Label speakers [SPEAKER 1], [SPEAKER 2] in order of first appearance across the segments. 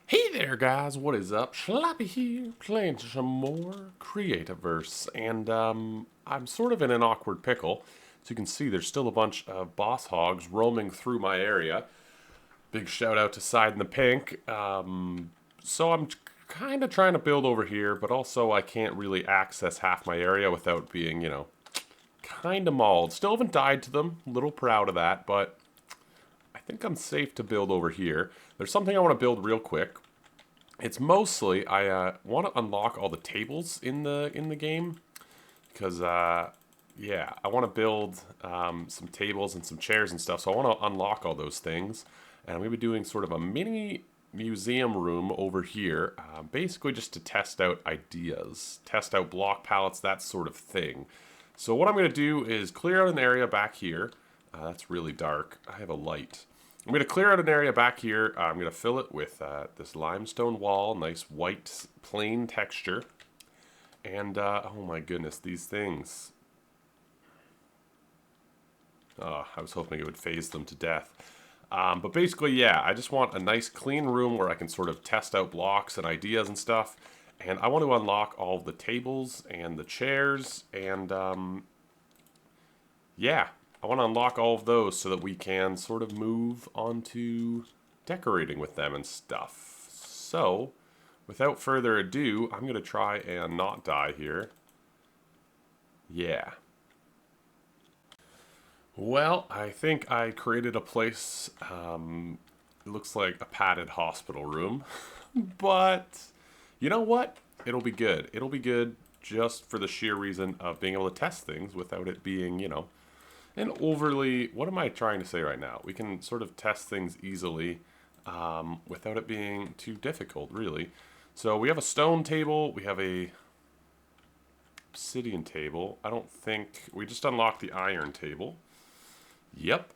[SPEAKER 1] Hey there guys, what is up? Schlappy here, playing some more Creativerse, and I'm sort of in an awkward pickle. As you can see, there's still a bunch of boss hogs roaming through my area. Big shout out to Side in the Pink. So I'm kind of trying to build over here, but also I can't really access half my area without being, kind of mauled. Still haven't died to them, a little proud of that, but I think I'm safe to build over here. There's something I want to build real quick. It's mostly I want to unlock all the tables in the game because yeah, I want to build some tables and some chairs and stuff. So I want to unlock all those things, and I'm gonna be doing sort of a mini museum room over here, basically just to test out ideas, test out block palettes, that sort of thing. So what I'm gonna do is clear out an area back here. That's really dark. I have a light. I'm going to clear out an area back here. I'm going to fill it with this limestone wall, nice white plain texture. And, oh my goodness, these things. Oh, I was hoping it would phase them to death. But basically, yeah, I just want a nice clean room where I can sort of test out blocks and ideas and stuff. And I want to unlock all of the tables and the chairs and, yeah. I want to unlock all of those so that we can sort of move on to decorating with them and stuff. So, without further ado, I'm going to try and not die here. Yeah. Well, I think I created a place, it looks like a padded hospital room. But, you know what? It'll be good. It'll be good just for the sheer reason of being able to test things without it being, and overly, what am I trying to say right now? We can sort of test things easily without it being too difficult, really. So we have a stone table, we have a obsidian table. I don't think, we just unlocked the iron table. Yep.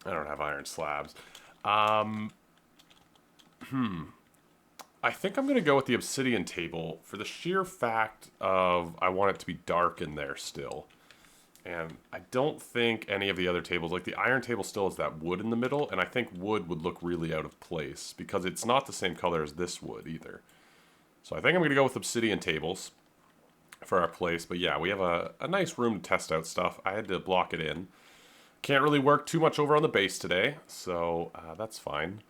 [SPEAKER 1] I don't have iron slabs. I think I'm going to go with the obsidian table for the sheer fact of I want it to be dark in there still. And I don't think any of the other tables, like the iron table still has that wood in the middle, and I think wood would look really out of place because it's not the same color as this wood either. So I think I'm going to go with obsidian tables for our place. But yeah, we have a nice room to test out stuff. I had to block it in. Can't really work too much over on the base today, so that's fine.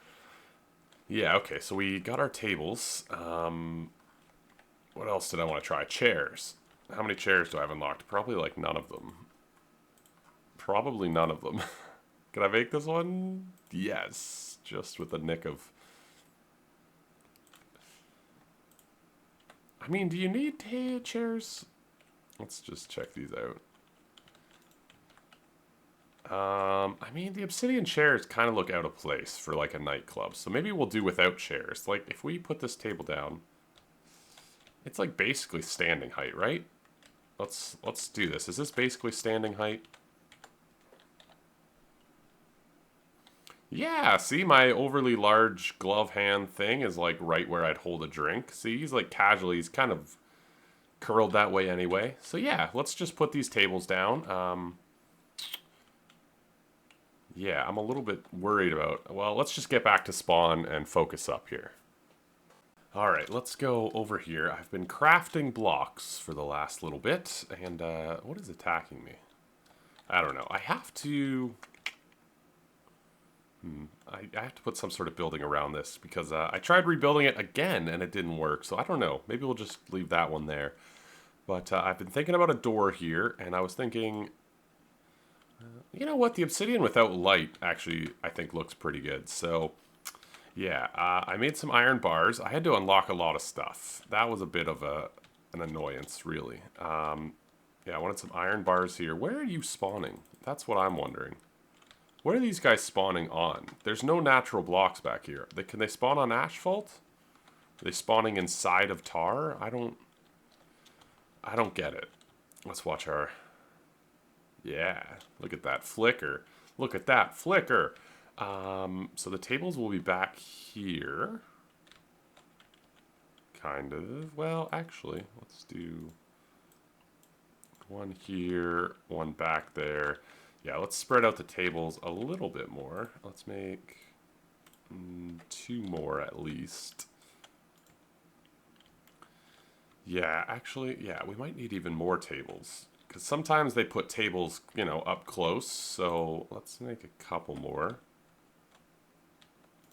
[SPEAKER 1] Yeah, okay, so we got our tables. What else did I want to try? Chairs. How many chairs do I have unlocked? Probably like none of them. Probably none of them. Can I make this one? Yes. Just with a nick of... I mean, do you need chairs? Let's just check these out. I mean, the obsidian chairs kind of look out of place for like a nightclub. So maybe we'll do without chairs. Like, if we put this table down, it's like basically standing height, right? Let's do this. Is this basically standing height? Yeah, see, my overly large glove hand thing is like right where I'd hold a drink. See, he's like casually, he's kind of curled that way anyway. So yeah, let's just put these tables down. Yeah, I'm a little bit worried about, well, let's just get back to spawn and focus up here. Alright, let's go over here. I've been crafting blocks for the last little bit, and what is attacking me? I don't know. I have to... I have to put some sort of building around this, because I tried rebuilding it again, and it didn't work, so I don't know. Maybe we'll just leave that one there. But I've been thinking about a door here, and I was thinking... you know what? The obsidian without light actually, I think, looks pretty good, so... yeah, I made some iron bars. I had to unlock a lot of stuff. That was a bit of an annoyance, really. Yeah, I wanted some iron bars here. Where are you spawning? That's what I'm wondering. What are these guys spawning on? There's no natural blocks back here. Can they spawn on asphalt? Are they spawning inside of tar? I don't get it. Let's watch our... yeah, look at that flicker. Look at that flicker. So the tables will be back here. Kind of. Well, actually, let's do one here, one back there. Yeah, let's spread out the tables a little bit more. Let's make 2 more at least. Yeah, actually, yeah, we might need even more tables. Because sometimes they put tables, you know, up close. So let's make a couple more.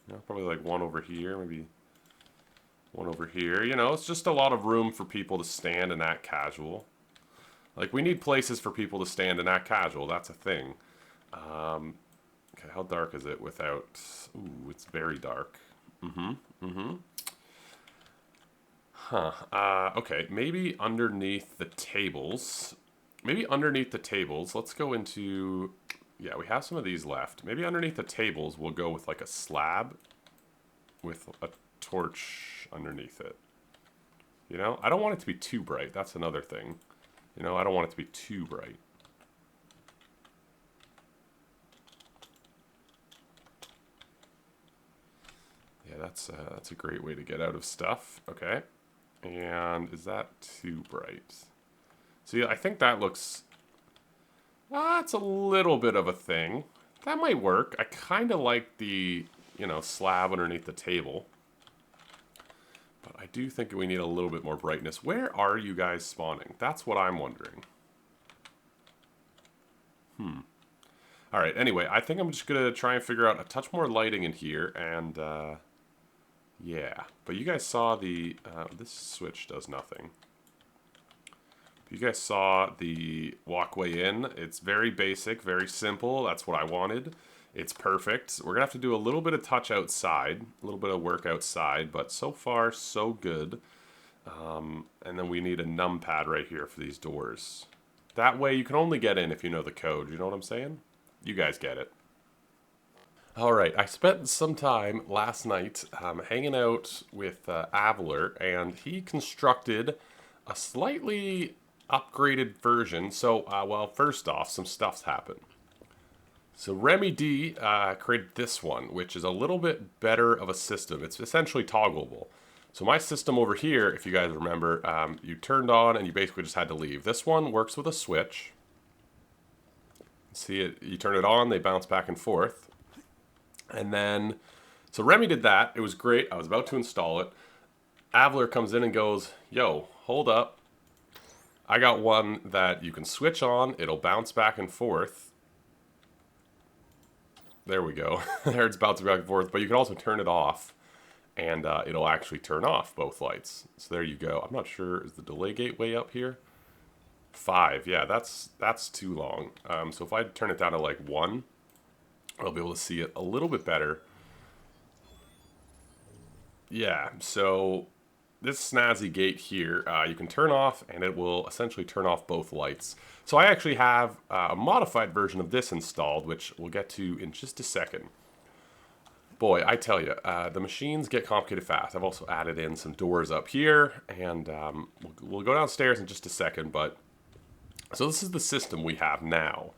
[SPEAKER 1] You know, probably like one over here, maybe one over here. You know, it's just a lot of room for people to stand and act casual. Like, we need places for people to stand and act casual. That's a thing. Okay, how dark is it without... Ooh, it's very dark. Okay, maybe underneath the tables. Maybe underneath the tables, let's go into... Yeah, we have some of these left. Maybe underneath the tables, we'll go with like a slab with a torch underneath it. You know, I don't want it to be too bright. That's another thing. You know, I don't want it to be too bright. Yeah, that's a great way to get out of stuff. Okay. And is that too bright? See, I think that looks... That's a little bit of a thing. That might work. I kind of like the, you know, slab underneath the table. But I do think we need a little bit more brightness. Where are you guys spawning? That's what I'm wondering. All right, anyway, I think I'm just going to try and figure out a touch more lighting in here. And, yeah. But you guys saw the... this switch does nothing. You guys saw the walkway in. It's very basic, very simple. That's what I wanted. It's perfect. We're going to have to do a little bit of touch outside, a little bit of work outside, but so far, so good. And then we need a numpad right here for these doors. That way you can only get in if you know the code. You know what I'm saying? You guys get it. All right, I spent some time last night hanging out with Aveler, and he constructed a slightly upgraded version. So, well, first off, some stuff's happened. So Remy D created this one, which is a little bit better of a system. It's essentially toggleable. So my system over here, if you guys remember, you turned on and you basically just had to leave. This one works with a switch. See it? You turn it on, they bounce back and forth. And then, so Remy did that. It was great. I was about to install it. Aveler comes in and goes, yo, hold up. I got one that you can switch on. It'll bounce back and forth. There we go. There it's bouncing back and forth. But you can also turn it off. And it'll actually turn off both lights. So there you go. I'm not sure. Is the delay gate way up here? 5. Yeah, that's too long. So if I turn it down to like 1, I'll be able to see it a little bit better. Yeah, so... This snazzy gate here, you can turn off, and it will essentially turn off both lights. So I actually have a modified version of this installed, which we'll get to in just a second. Boy, I tell you, the machines get complicated fast. I've also added in some doors up here, and we'll go downstairs in just a second. But so this is the system we have now.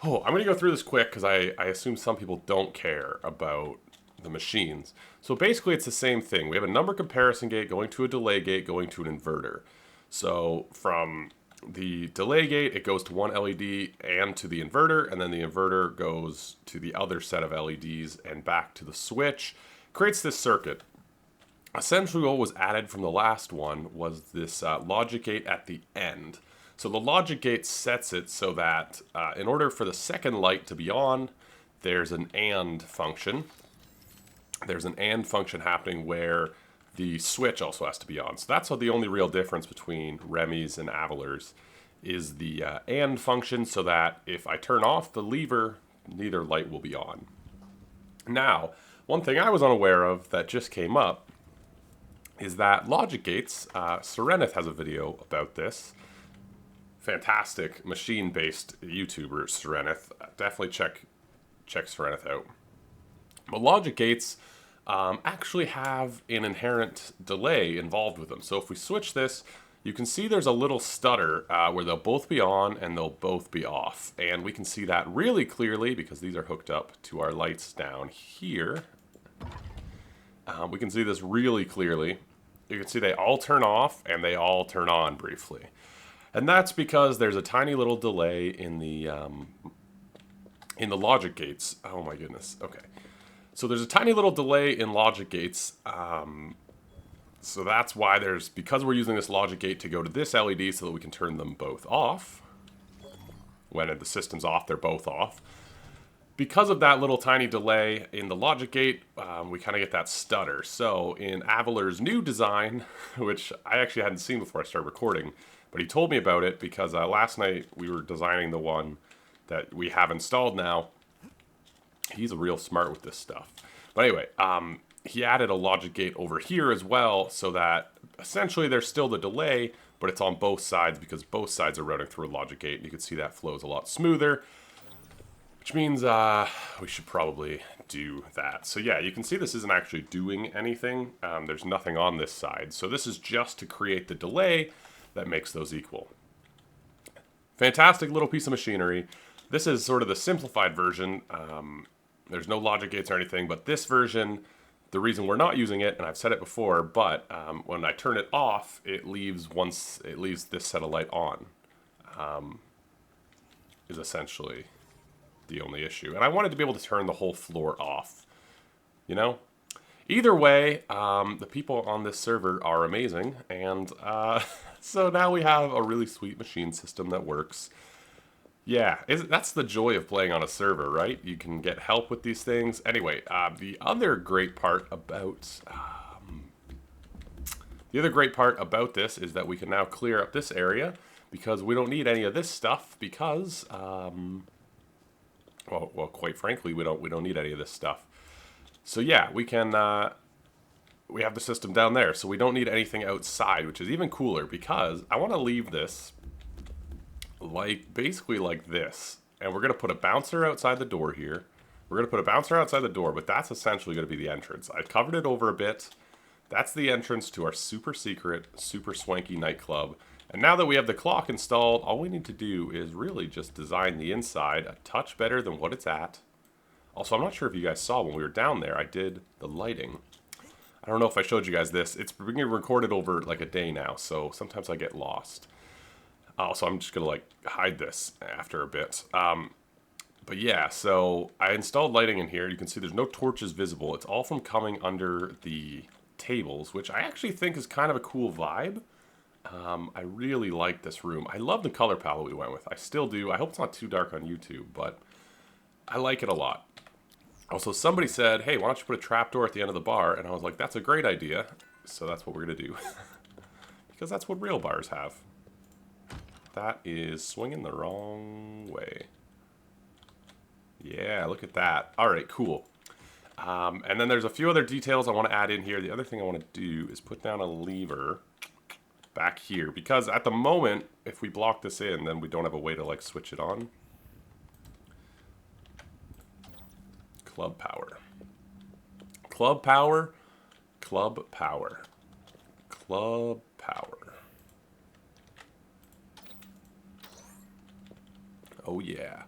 [SPEAKER 1] Oh, I'm going to go through this quick because I assume some people don't care about the machines. So basically it's the same thing. We have a number comparison gate going to a delay gate going to an inverter. So from the delay gate, it goes to one LED and to the inverter, and then the inverter goes to the other set of LEDs and back to the switch. Creates this circuit. Essentially what was added from the last one was this logic gate at the end. So the logic gate sets it so that in order for the second light to be on, there's an AND function. There's an AND function happening where the switch also has to be on. So that's the only real difference between Remy's and Aveler's is the AND function, so that if I turn off the lever, neither light will be on. Now, one thing I was unaware of that just came up is that logic gates, Serenith has a video about this. Fantastic machine-based YouTuber, Serenith. Definitely check Serenith out. But logic gates actually have an inherent delay involved with them. So if we switch this, you can see there's a little stutter where they'll both be on and they'll both be off. And we can see that really clearly because these are hooked up to our lights down here. We can see this really clearly. You can see they all turn off and they all turn on briefly. And that's because there's a tiny little delay in the logic gates. Oh my goodness. Okay. So there's a tiny little delay in logic gates. So that's why because we're using this logic gate to go to this LED so that we can turn them both off. When the system's off, they're both off. Because of that little tiny delay in the logic gate, we kind of get that stutter. So in Avalar's new design, which I actually hadn't seen before I started recording, but he told me about it because last night we were designing the one that we have installed now. He's real smart with this stuff. But anyway, he added a logic gate over here as well so that essentially there's still the delay, but it's on both sides because both sides are routing through a logic gate. And you can see that flows a lot smoother. Which means we should probably do that. So yeah, you can see this isn't actually doing anything. There's nothing on this side. So this is just to create the delay that makes those equal. Fantastic little piece of machinery. This is sort of the simplified version. There's no logic gates or anything, but this version, the reason we're not using it, and I've said it before, but when I turn it off, it leaves this set of light on. Is essentially the only issue. And I wanted to be able to turn the whole floor off, you know? Either way, the people on this server are amazing, and so now we have a really sweet machine system that works. Yeah, that's the joy of playing on a server, right? You can get help with these things. Anyway, the other great part about this is that we can now clear up this area because we don't need any of this stuff because well, quite frankly, we don't need any of this stuff. So yeah, we can we have the system down there, so we don't need anything outside, which is even cooler because I want to leave this basically like this, and we're gonna put a bouncer outside the door here. We're gonna put a bouncer outside the door, but that's essentially gonna be the entrance. I covered it over a bit. That's the entrance to our super secret, super swanky nightclub. And now that we have the clock installed, all we need to do is really just design the inside a touch better than what it's at. Also, I'm not sure if you guys saw when we were down there, I did the lighting. I don't know if I showed you guys this. It's being recorded over like a day now, so sometimes I get lost. So I'm just gonna hide this after a bit. But yeah, so I installed lighting in here. You can see there's no torches visible. It's all from coming under the tables, which I actually think is kind of a cool vibe. I really like this room. I love the color palette we went with. I still do. I hope it's not too dark on YouTube, but I like it a lot. Also, somebody said, hey, why don't you put a trapdoor at the end of the bar? And I was like, that's a great idea. So that's what we're going to do. Because that's what real bars have. That is swinging the wrong way. Yeah, look at that. All right, cool. And then there's a few other details I want to add in here. The other thing I want to do is put down a lever back here, because at the moment, if we block this in, then we don't have a way to switch it on. Club power. Club power. Club power. Club power. Oh yeah.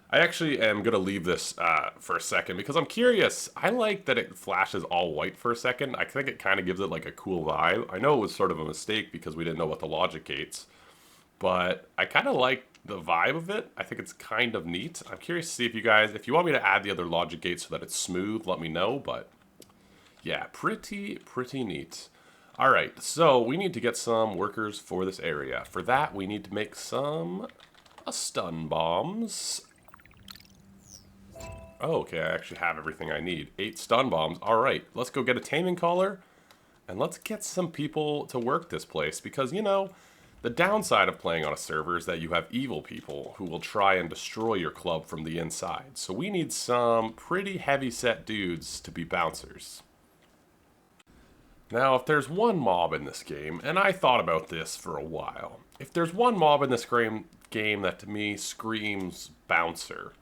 [SPEAKER 1] I actually am going to leave this for a second because I'm curious. I like that it flashes all white for a second. I think it kind of gives it a cool vibe. I know it was sort of a mistake because we didn't know what the logic gates, but I kind of like the vibe of it. I think it's kind of neat. I'm curious to see if you want me to add the other logic gates so that it's smooth, let me know, but yeah, pretty neat. All right, so we need to get some workers for this area. For that, we need to make some stun bombs. Oh, okay, I actually have everything I need. 8 stun bombs. All right, let's go get a taming collar, and let's get some people to work this place, because, you know, the downside of playing on a server is that you have evil people who will try and destroy your club from the inside. So we need some pretty heavy-set dudes to be bouncers. Now, if there's one mob in this game, and I thought about this for a while, if there's one mob in this game that to me screams bouncer,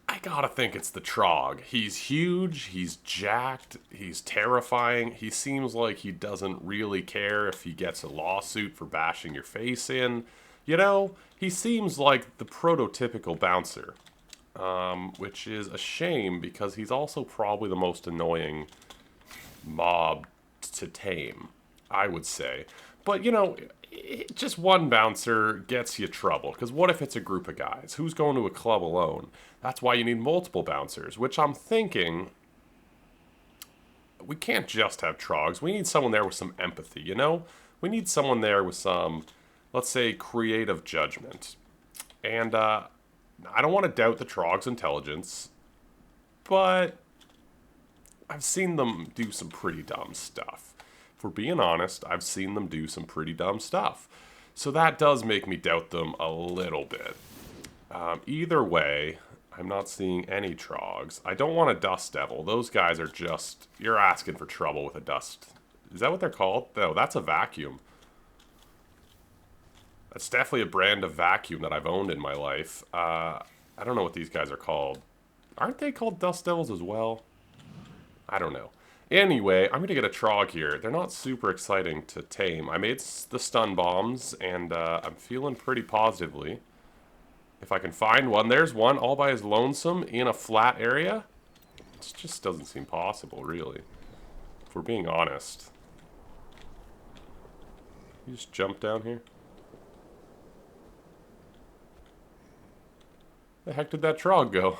[SPEAKER 1] I gotta think it's the Trog. He's huge, he's jacked, he's terrifying. He seems like he doesn't really care if he gets a lawsuit for bashing your face in. You know, he seems like the prototypical bouncer, which is a shame because he's also probably the most annoying mob to tame, I would say. But, you know, just one bouncer gets you trouble. Because what if it's a group of guys? Who's going to a club alone? That's why you need multiple bouncers, which I'm thinking we can't just have trogs. We need someone there with some empathy, you know? We need someone there with some, let's say, creative judgment. And I don't want to doubt the trogs' intelligence, but I've seen them do some pretty dumb stuff. If we're being honest, I've seen them do some pretty dumb stuff. So that does make me doubt them a little bit. Either way, I'm not seeing any trogs. I don't want a dust devil. Those guys are just... You're asking for trouble with a dust. Is that what they're called? No, that's a vacuum. That's definitely a brand of vacuum that I've owned in my life. I don't know what these guys are called. Aren't they called dust devils as well? I don't know. Anyway, I'm going to get a trog here. They're not super exciting to tame. I made the stun bombs, and I'm feeling pretty positively. If I can find one. There's one all by his lonesome in a flat area. It just doesn't seem possible, really. If we're being honest. You just jump down here? The heck did that trog go?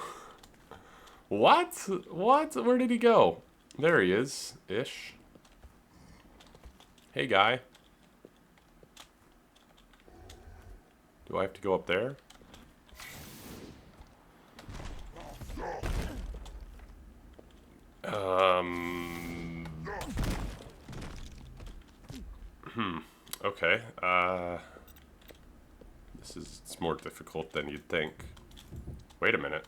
[SPEAKER 1] What? What? Where did he go? There he is, ish. Hey, guy. Do I have to go up there? Okay. It's more difficult than you'd think. Wait a minute.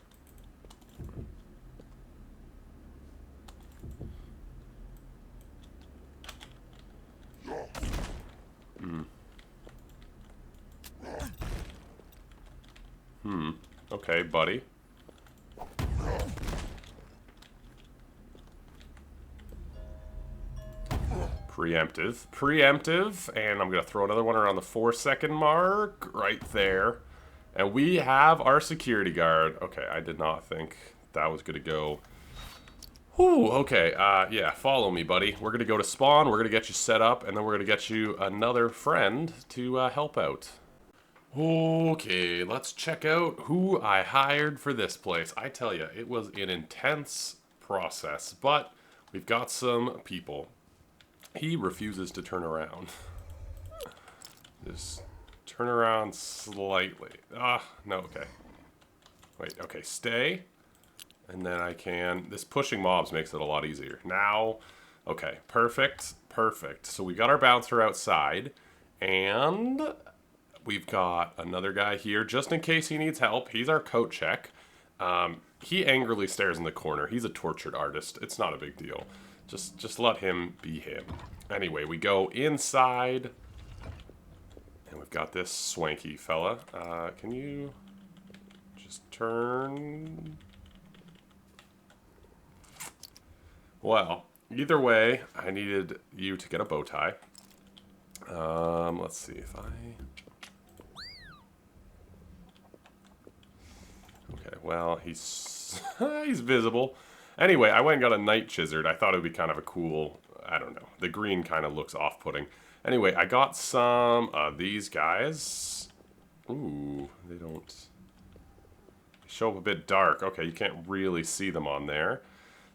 [SPEAKER 1] Okay, buddy. Preemptive, and I'm gonna throw another one around the 4-second mark, right there. And we have our security guard. Okay, I did not think that was gonna go. Whew, okay, yeah, follow me, buddy. We're gonna go to spawn, we're gonna get you set up, and then we're gonna get you another friend to help out. Okay, let's check out who I hired for this place. I tell you, it was an intense process, but we've got some people. He refuses to turn around. Just turn around slightly. No, okay. Wait, okay, stay. And then I can... This pushing mobs makes it a lot easier. Now, okay, perfect, perfect. So we got our bouncer outside, and we've got another guy here, just in case he needs help. He's our coat check. He angrily stares in the corner. He's a tortured artist. It's not a big deal. Just let him be him. Anyway, we go inside. And we've got this swanky fella. Can you just turn? Well, either way, I needed you to get a bow tie. Let's see if I... Okay, well, he's he's visible. Anyway, I went and got a night chizard. I thought it would be kind of a cool, I don't know. The green kind of looks off-putting. Anyway, I got some of these guys. Ooh, they don't show up a bit dark. Okay, you can't really see them on there.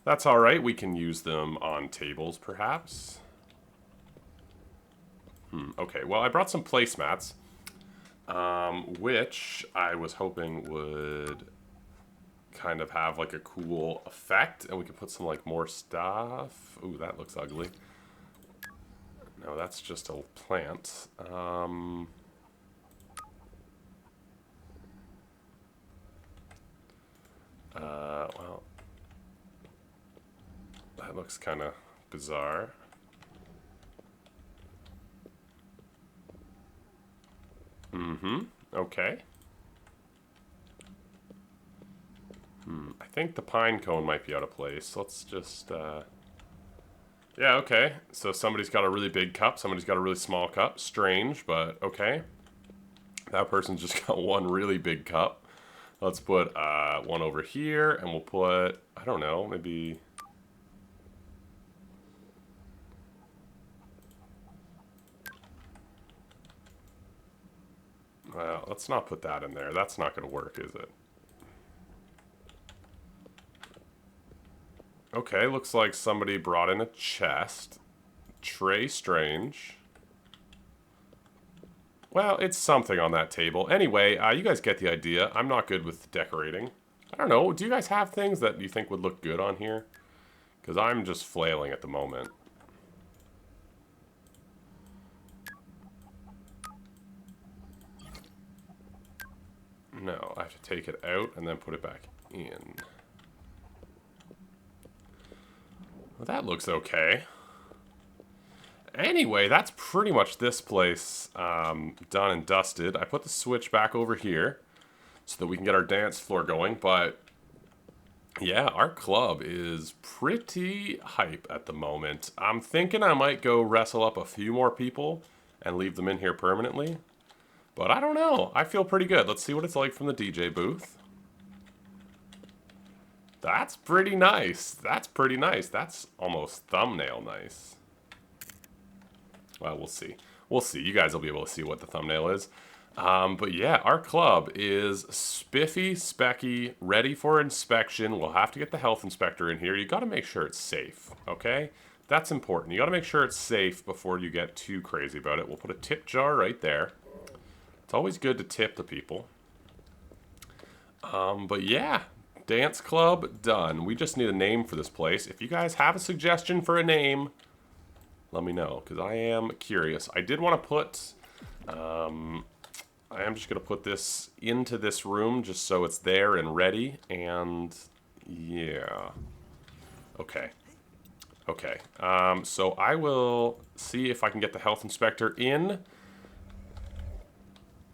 [SPEAKER 1] That's all right. We can use them on tables, perhaps. Okay, well, I brought some placemats, which I was hoping would kind of have like a cool effect, and we could put some like more stuff. Ooh, that looks ugly. No, that's just a plant. Well, that looks kind of bizarre. Okay. I think the pine cone might be out of place. Let's just, yeah, okay. So somebody's got a really big cup, somebody's got a really small cup. Strange, but okay. That person's just got one really big cup. Let's put one over here, and we'll put, I don't know, maybe... let's not put that in there. That's not going to work, is it? Okay, looks like somebody brought in a chest. Trey Strange. Well, it's something on that table. Anyway, you guys get the idea. I'm not good with decorating. I don't know. Do you guys have things that you think would look good on here? Because I'm just flailing at the moment. No, I have to take it out and then put it back in. Well, that looks okay. Anyway, that's pretty much this place done and dusted. I put the switch back over here so that we can get our dance floor going, but yeah, our club is pretty hype at the moment. I'm thinking I might go wrestle up a few more people and leave them in here permanently, but I don't know. I feel pretty good. Let's see what it's like from the DJ booth. That's pretty nice. That's pretty nice. That's almost thumbnail nice. Well, we'll see. We'll see. You guys will be able to see what the thumbnail is. But yeah, our club is spiffy, specky, ready for inspection. We'll have to get the health inspector in here. You got to make sure it's safe, okay? That's important. You got to make sure it's safe before you get too crazy about it. We'll put a tip jar right there. It's always good to tip the people. But yeah, dance club done. We just need a name for this place. If you guys have a suggestion for a name, let me know, because I am curious. I did want to put, I am just going to put this into this room just so it's there and ready, and yeah. Okay. Okay. So I will see if I can get the health inspector in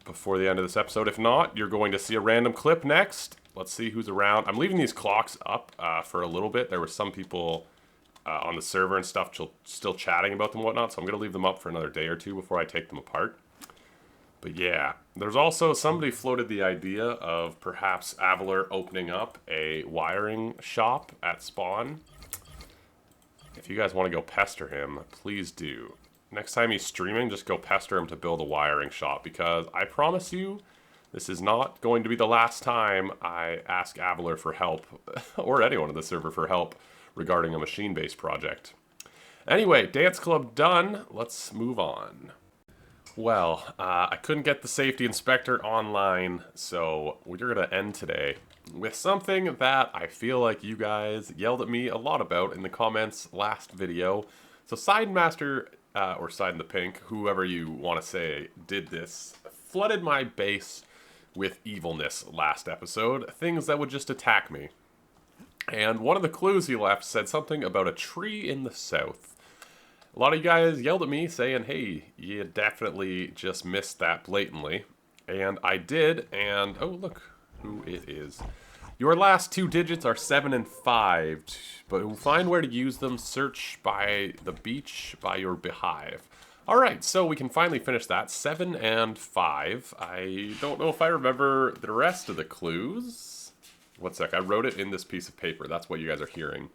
[SPEAKER 1] before the end of this episode. If not, you're going to see a random clip next. Let's see who's around. I'm leaving these clocks up for a little bit. There were some people on the server and stuff still chatting about them and whatnot, so I'm going to leave them up for another day or two before I take them apart. But yeah, there's also somebody floated the idea of perhaps Avalar opening up a wiring shop at spawn. If you guys want to go pester him, please do. Next time he's streaming, just go pester him to build a wiring shop, because I promise you, this is not going to be the last time I ask Avalar for help, or anyone in the server for help, regarding a machine-based project. Anyway, dance club done. Let's move on. Well, I couldn't get the safety inspector online, so we're going to end today with something that I feel like you guys yelled at me a lot about in the comments last video. So Sidemaster, or Side in the Pink, whoever you want to say did this, flooded my base with evilness last episode, things that would just attack me. And one of the clues he left said something about a tree in the south. A lot of you guys yelled at me saying, hey, you definitely just missed that blatantly. And I did, and oh, look who it is. Your last two digits are 7 and 5, but find where to use them. Search by the beach by your beehive. Alright, so we can finally finish that. 7 and 5. I don't know if I remember the rest of the clues. One sec, I wrote it in this piece of paper. That's what you guys are hearing.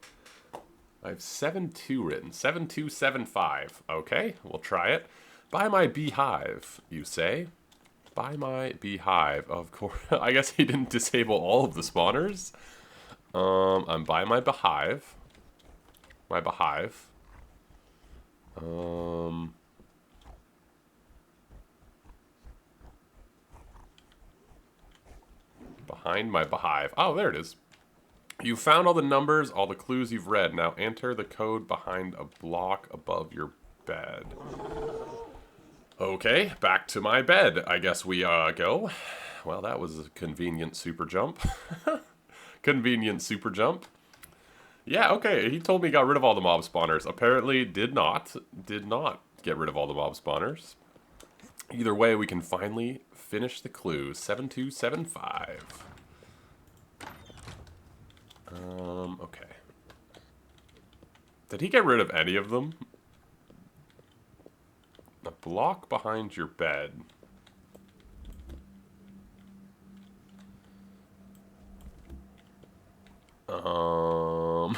[SPEAKER 1] I have 7-2 written. 7275. Okay, we'll try it. By my beehive, you say? By my beehive. Of course. I guess he didn't disable all of the spawners. I'm by my beehive. My beehive. Behind my beehive. Oh, there it is. You found all the numbers, all the clues you've read. Now enter the code behind a block above your bed. Okay, back to my bed, I guess we go. Well, that was a convenient super jump. Convenient super jump. Yeah, okay, he told me he got rid of all the mob spawners. Apparently did not get rid of all the mob spawners. Either way, we can finally finish the clue. 7275. Okay. Did he get rid of any of them? A block behind your bed. A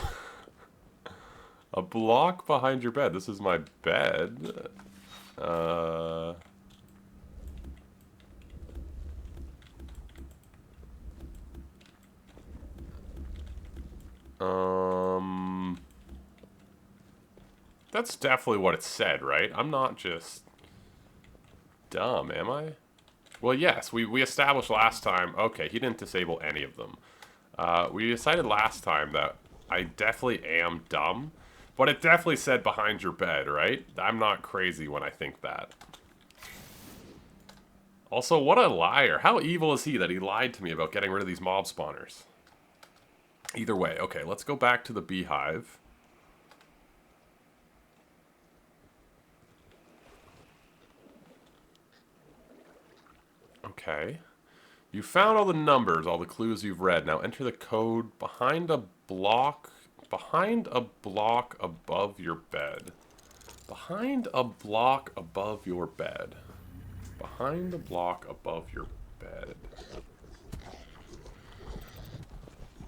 [SPEAKER 1] block behind your bed. This is my bed. That's definitely what it said, right? I'm not just dumb, am I? Well, yes, we established last time. Okay, he didn't disable any of them. We decided last time that I definitely am dumb, but it definitely said behind your bed, right? I'm not crazy when I think that. Also, what a liar. How evil is he that he lied to me about getting rid of these mob spawners? Either way, okay, let's go back to the beehive. Okay. You found all the numbers, all the clues you've read. Now enter the code behind a block above your bed. Behind a block above your bed. Behind a block above your bed.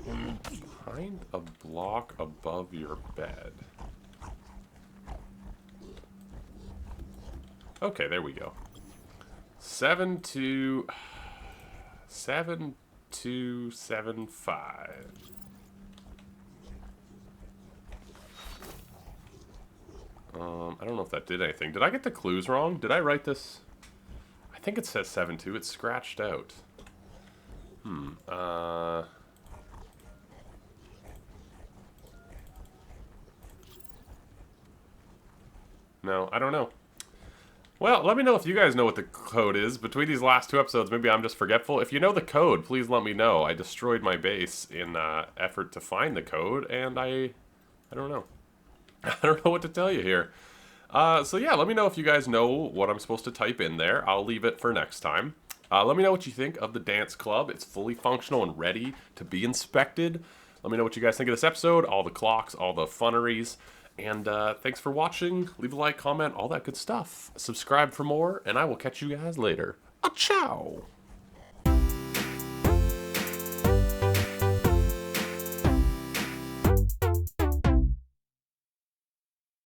[SPEAKER 1] Behind a block above your bed. Okay, there we go. 7275. I don't know if that did anything. Did I get the clues wrong? Did I write this? I think it says 72. It's scratched out. No, I don't know. Well, let me know if you guys know what the code is. Between these last two episodes, maybe I'm just forgetful. If you know the code, please let me know. I destroyed my base in effort to find the code, and I don't know. I don't know what to tell you here. So yeah, let me know if you guys know what I'm supposed to type in there. I'll leave it for next time. Let me know what you think of the dance club. It's fully functional and ready to be inspected. Let me know what you guys think of this episode, all the clocks, all the funneries. And thanks for watching. Leave a like, comment, all that good stuff. Subscribe for more, and I will catch you guys later. A ciao!